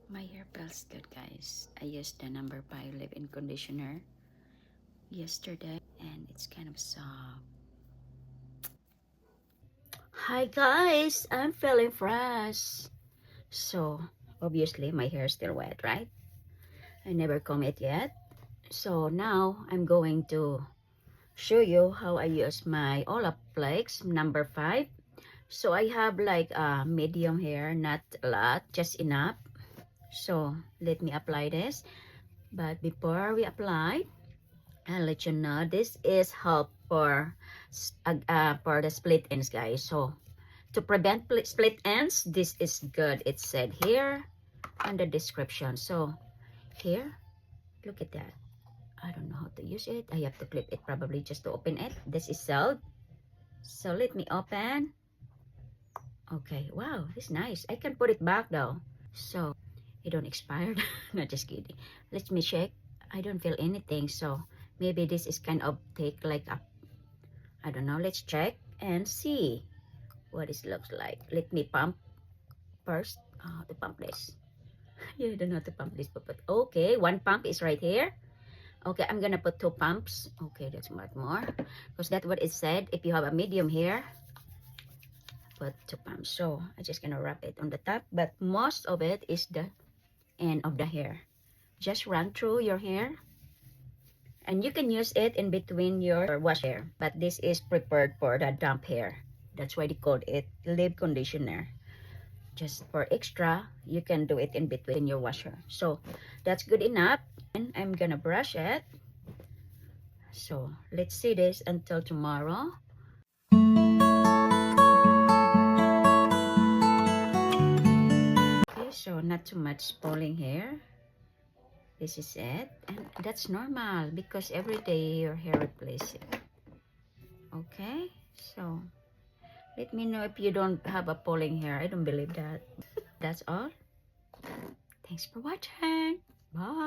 My hair feels good, guys. I used the number 5 leave-in conditioner yesterday and it's kind of soft. Hi guys, I'm feeling fresh. So obviously my hair is still wet, right? I never comb it yet. So now I'm going to show you how I use my Olaplex number 5. So I have like a medium hair, not a lot, just enough. So let me apply this. But before we apply, I'll let you know this is help for the split ends, guys. So to prevent split ends, this is good. It said here on the description. So here, look at that. I don't know how to use it. I have to clip it probably just to open it. This is sold. So let me open. Okay, wow, this is nice. I can put it back though. So it don't expire. Not just kidding. Let me check. I don't feel anything. So maybe this is kind of thick like a, I don't know. Let's check and see what it looks like. Let me pump first. Oh, to pump this. Yeah, I don't know how to pump this, but okay, one pump is right here. Okay, I'm gonna put 2 pumps. Okay, that's much more because that's what it said. If you have a medium hair, put 2 pumps. So I'm just gonna wrap it on the top, but most of it is the end of the hair. Just run through your hair, and you can use it in between your wash hair, but this is prepared for the damp hair. That's why they called it leave conditioner. Just for extra, you can do it in between your washer. So that's good enough. And I'm gonna brush it. So let's see this until tomorrow. Okay, so not too much falling here. This is it. And that's normal because every day your hair replaces it. Okay, so let me know if you don't have a falling hair. I don't believe that. That's all. Thanks for watching. Bye.